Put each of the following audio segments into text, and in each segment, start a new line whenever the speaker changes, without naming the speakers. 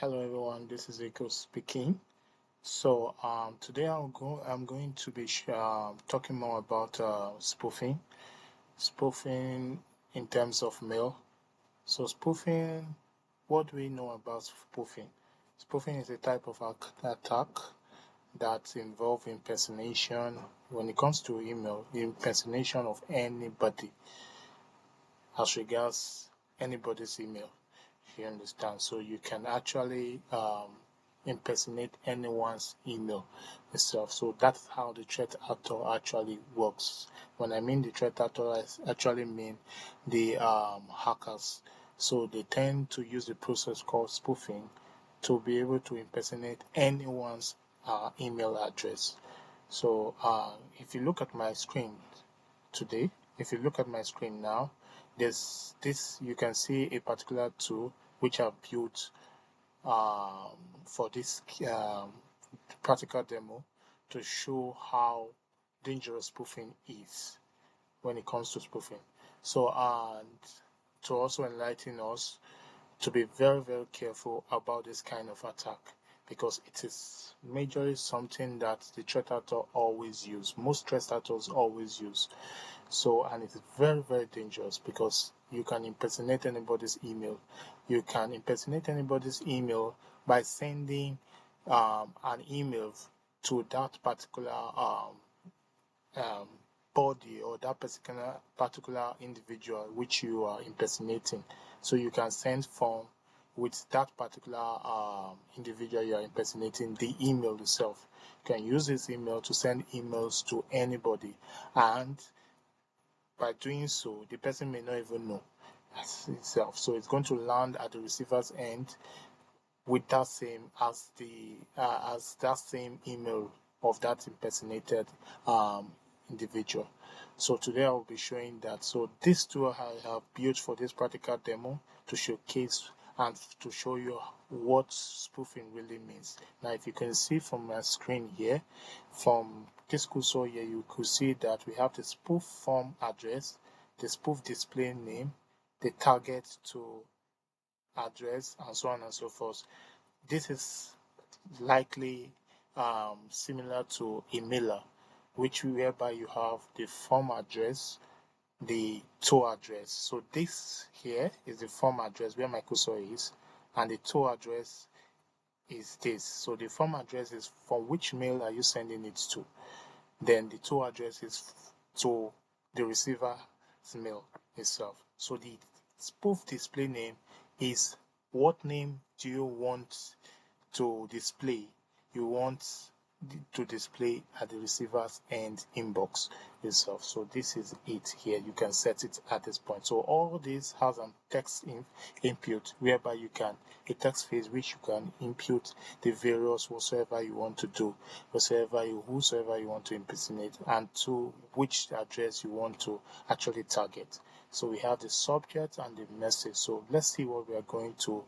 Hello everyone, this is Eko speaking. So today I'm going to be talking more about spoofing. Spoofing in terms of mail. So spoofing, what do we know about spoofing? Spoofing is a type of attack that involves impersonation. When it comes to email, impersonation of anybody as regards anybody's email. You understand? So you can actually impersonate anyone's email itself. So that's how the threat actor actually works. When I mean the threat actor, I actually mean the hackers. So they tend to use the process called spoofing to be able to impersonate anyone's email address. So if you look at my screen today, if you look at my screen now, this you can see a particular tool which I've built for this practical demo to show how dangerous spoofing is when it comes to spoofing. So, and to also enlighten us to be very, very careful about this kind of attack because it is majorly something that the threat actor always use. Most threat actors always use. So, and it's very, very dangerous because you can impersonate anybody's email. You can impersonate anybody's email by sending an email to that particular um, body or that particular individual which you are impersonating. So you can send from with that particular individual you are impersonating the email itself. You can use this email to send emails to anybody, and by doing so, the person may not even know itself. So it's going to land at the receiver's end with that same as that same email of that impersonated individual. So today I will be showing that. So this tool I have built for this practical demo to showcase and to show you what spoofing really means. Now, if you can see from my screen here, from this cursor here, you could see that we have the spoof form address, the spoof display name, the target to address, and so on and so forth. This is likely similar to a mailer, which whereby you have the form address, the to address. So this here is the form address where my cursor is, and the to address is this. So the form address is from which mail are you sending it to. Then the to address is to the receiver's mail itself. So the spoof display name is what name do you want to display. You want to display at the receiver's end inbox itself. So this is it here. You can set it at this point. So all this has a text input whereby you can a text phase which you can input the various whatsoever you want to do, whosoever you want to impersonate, and to which address you want to actually target. So we have the subject and the message. So let's see what we are going to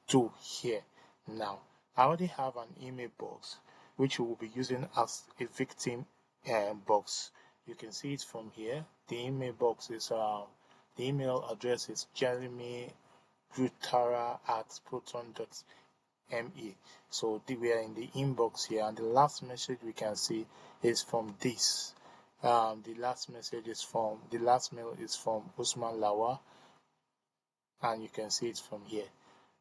do here now. I already have an email box which we will be using as a victim box. You can see it from here. The email box is the email address is jeremyrutara@proton.me. So we are in the inbox here, and the last message we can see is from this. The last mail is from Usman Lawa, and you can see it from here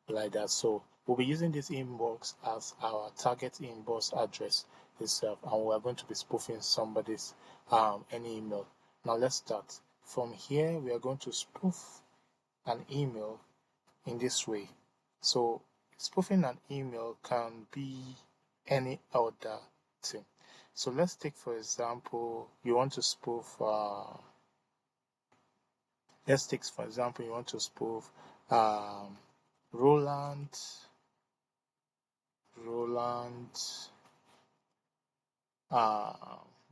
like that. So we'll be using this inbox as our target inbox address itself, and we are going to be spoofing somebody's any email. Now let's start. From here, we are going to spoof an email in this way. So spoofing an email can be any other thing. So let's take, for example, you want to spoof Roland,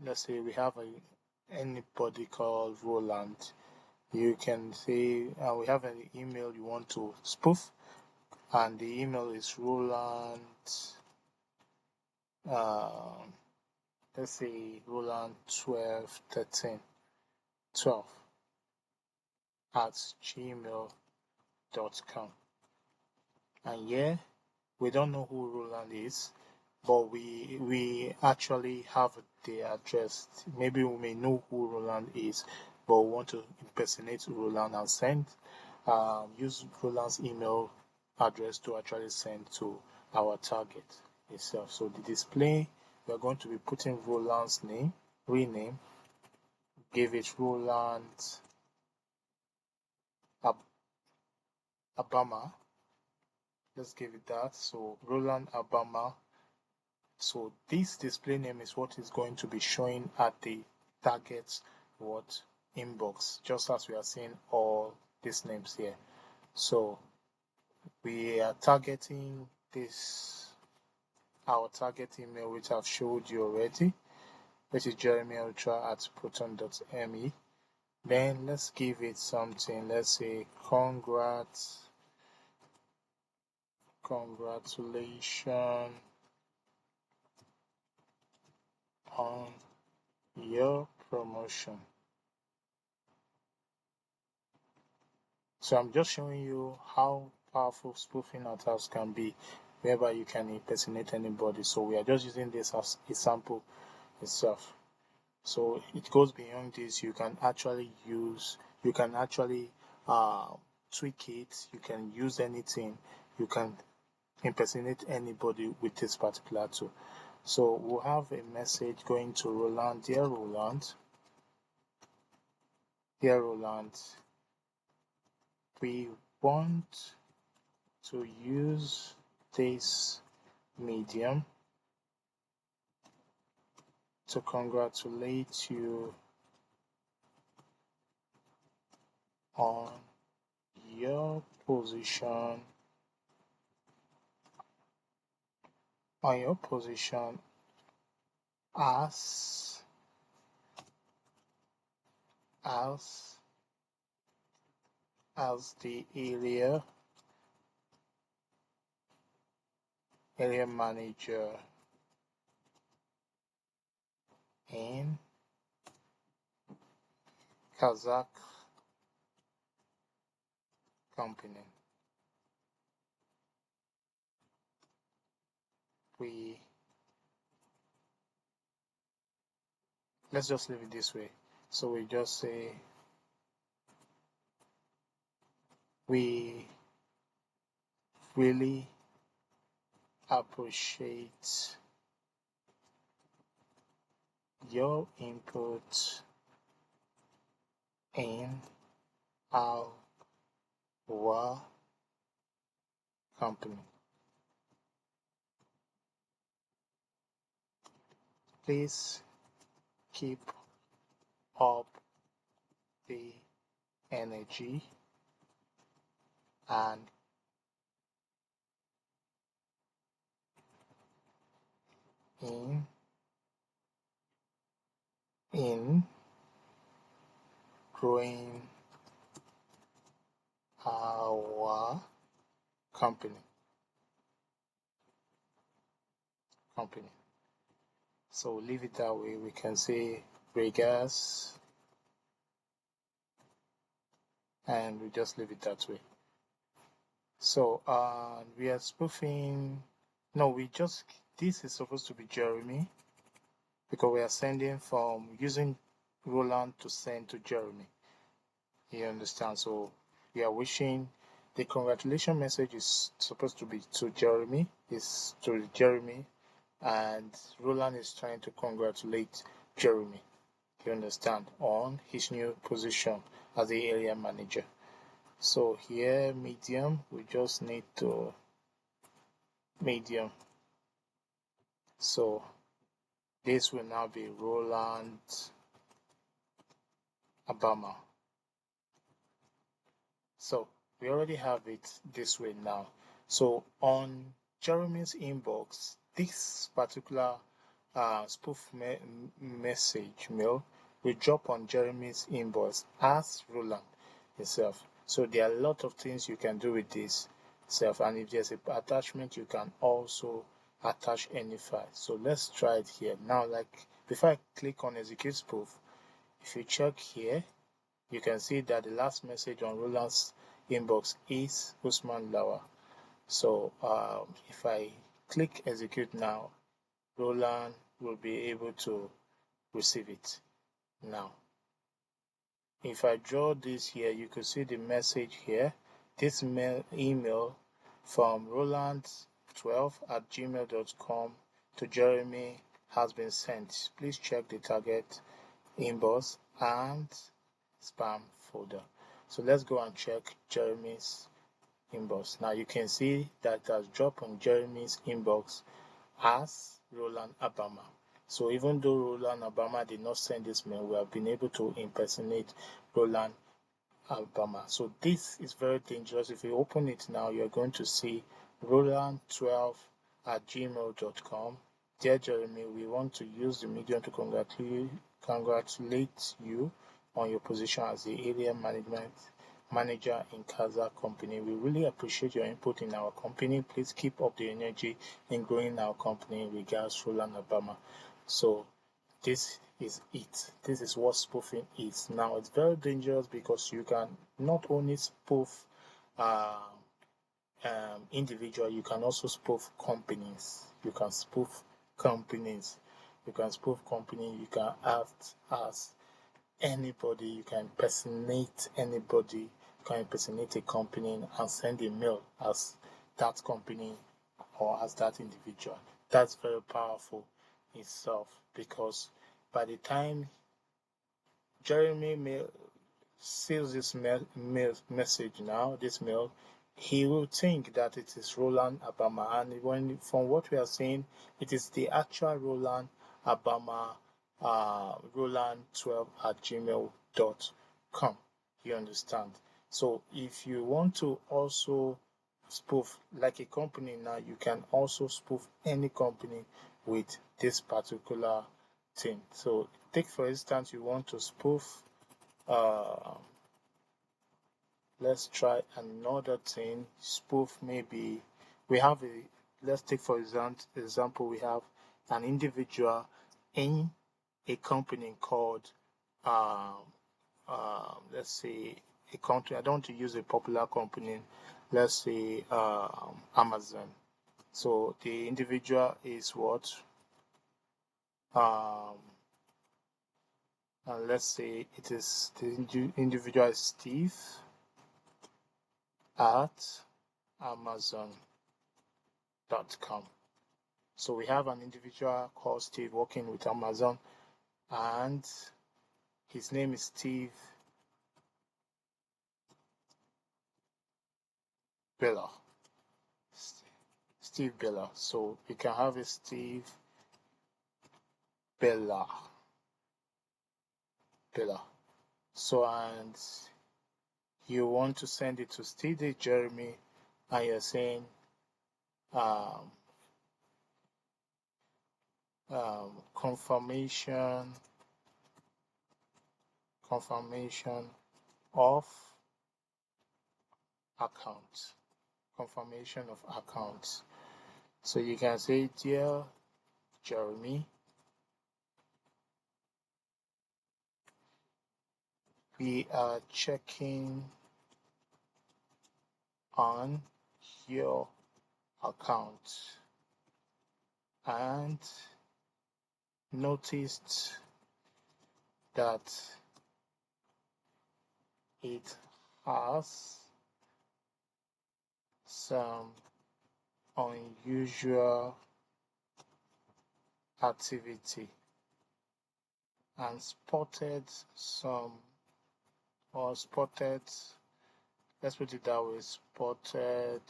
let's say we have anybody called Roland. You can say we have an email you want to spoof, and the email is Roland, let's say Roland 12 at gmail.com. And here We don't know who Roland is, but we actually have the address. Maybe we may know who Roland is, but we want to impersonate Roland and send use Roland's email address to actually send to our target itself. So the display, we are going to be putting Roland's name, rename, give it Roland Abama. Let's give it that. So Roland Abama. So this display name is what is going to be showing at the target what inbox, just as we are seeing all these names here. So we are targeting this, our target email, which I've showed you already, which is jeremyultra@proton.me. Then let's give it something. Let's say congratulations on your promotion. So I'm just showing you how powerful spoofing attacks can be, whereby you can impersonate anybody. So we are just using this as a sample itself. So it goes beyond this. You can actually tweak it. You can use anything. You can impersonate anybody with this particular tool. So we'll have a message going to Roland. Dear Roland, we want to use this medium to congratulate you on your position as the area manager in Kazakh company. Let's just leave it this way. So we just say we really appreciate your input in our company. Please keep up the energy and in growing our company. So leave it that way. We can say regards, and we just leave it that way. So we are spoofing. No, this is supposed to be Jeremy, because we are sending from using Roland to send to Jeremy. You understand? So we are wishing the congratulation message is supposed to be to Jeremy, and Roland is trying to congratulate Jeremy, you understand, on his new position as the area manager. So here, medium, we just need to medium. So this will now be Roland Abama. So we already have it this way now. So on Jeremy's inbox, this particular spoof message mail will drop on Jeremy's inbox as Roland himself. So there are a lot of things you can do with this itself, and if there's an attachment, you can also attach any file. So let's try it here now. Like before I click on execute spoof, if you check here, you can see that the last message on Roland's inbox is Usman Lawa. So if I click execute now, Roland will be able to receive it. Now, if I draw this here, you could see the message here. This email from roland12@gmail.com to Jeremy has been sent. Please check the target inbox and spam folder. So let's go and check Jeremy's inbox. Now you can see that it has dropped on Jeremy's inbox as Roland Abama. So even though Roland Abama did not send this mail, we have been able to impersonate Roland Abama. So this is very dangerous. If you open it now, you're going to see roland12@gmail.com. Dear Jeremy, we want to use the medium to congratulate you on your position as the area management manager in Kaza company. We really appreciate your input in our company. Please keep up the energy in growing our company. Regards, Roland Abama. So this is it. This is what spoofing is. Now it's very dangerous because you can not only spoof individual, you can also spoof companies. You can spoof companies. You can spoof company. You can act as anybody. You can impersonate anybody. You can impersonate a company and send a mail as that company or as that individual. That's very powerful itself, because by the time Jeremy sees this message now, this mail, he will think that it is Roland Abama, and when from what we are saying, it is the actual Roland Abama, roland12@gmail.com. You understand? So if you want to also spoof like a company now, you can also spoof any company with this particular thing. So take for instance, you want to spoof let's try another thing. Spoof, maybe we have let's take for example, we have an individual in a company called let's say a country. I don't want to use a popular company. Let's say Amazon. So the individual is what? And let's say it is the individual is Steve at Amazon.com. So we have an individual called Steve working with Amazon, and his name is Steve Bella. Steve Bella. So we can have a Steve Bella. So, and you want to send it to Steve Jeremy, and you're saying confirmation of account. Confirmation of accounts. So you can say, dear Jeremy, we are checking on your account and noticed that it has some unusual activity and spotted let's put it that way, spotted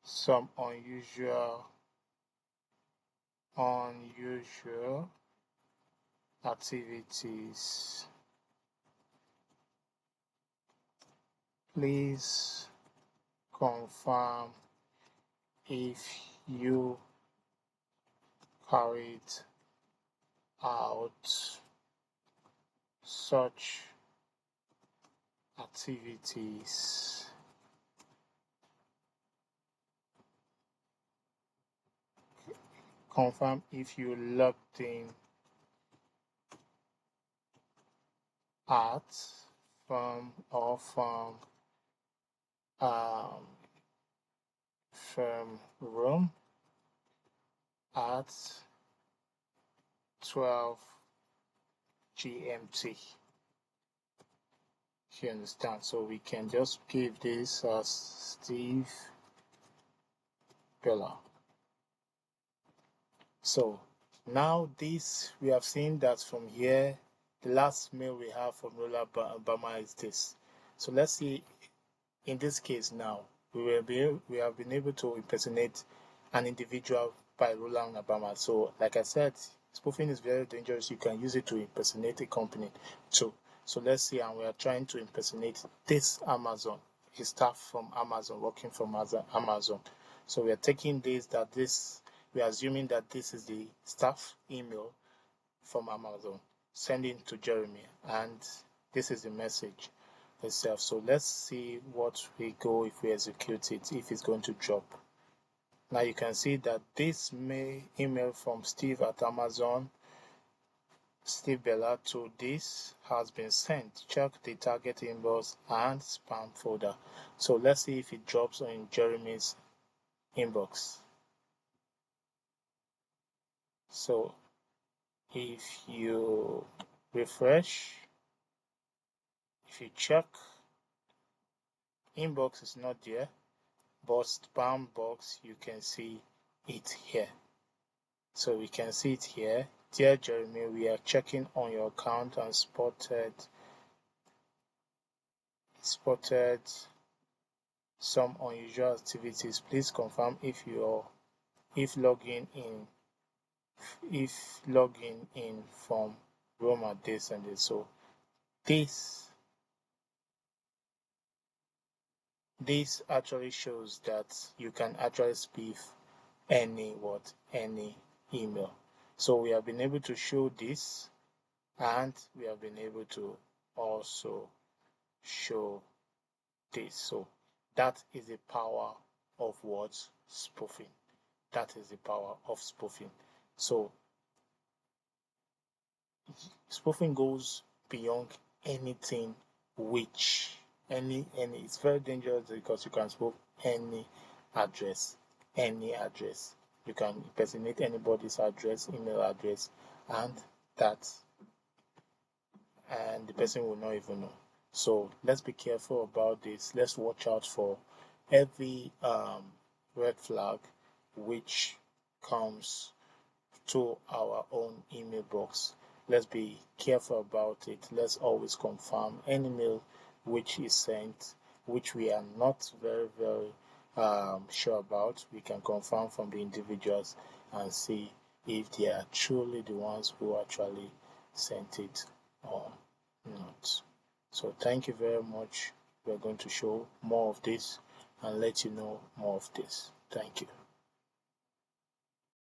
some unusual activities. Please confirm if you carried out such activities. Confirm if you logged in at firm from room at 12 GMT. You understand? So we can just give this as Steve Bella. So now this, we have seen that from here, the last mail we have from Roland Bama is this. So let's see, in this case now, we have been able to impersonate an individual by Roland Bama. So like I said, spoofing is very dangerous. You can use it to impersonate a company too. So let's see, and we are trying to impersonate this Amazon, a staff from Amazon, working from Amazon. So we are taking this, we are assuming that this is the staff email from Amazon, sending to Jeremy, and this is the message itself. So let's see what we go if we execute it, if it's going to drop. Now you can see that this email from Steve at Amazon, Steve Bella, to this has been sent. Check the target inbox and spam folder. So let's see if it drops in Jeremy's inbox. So if you refresh, if you check, inbox is not there, but spam box, you can see it here. So we can see it here. Dear Jeremy, we are checking on your account and spotted some unusual activities. Please confirm if logging in from Roma this and this. So this actually shows that you can actually spoof any email. So we have been able to show this, and we have been able to also show this. So that is the power of what? Spoofing. That is the power of spoofing. So spoofing goes beyond anything which it's very dangerous, because you can spoof any address. You can impersonate anybody's address, email address, and the person will not even know. So let's be careful about this. Let's watch out for every red flag which comes to our own email box. Let's be careful about it. Let's always confirm any mail which is sent, which we are not very sure about. We can confirm from the individuals and see if they are truly the ones who actually sent it or not. So thank you very much. We're going to show more of this and let you know more of this. Thank you.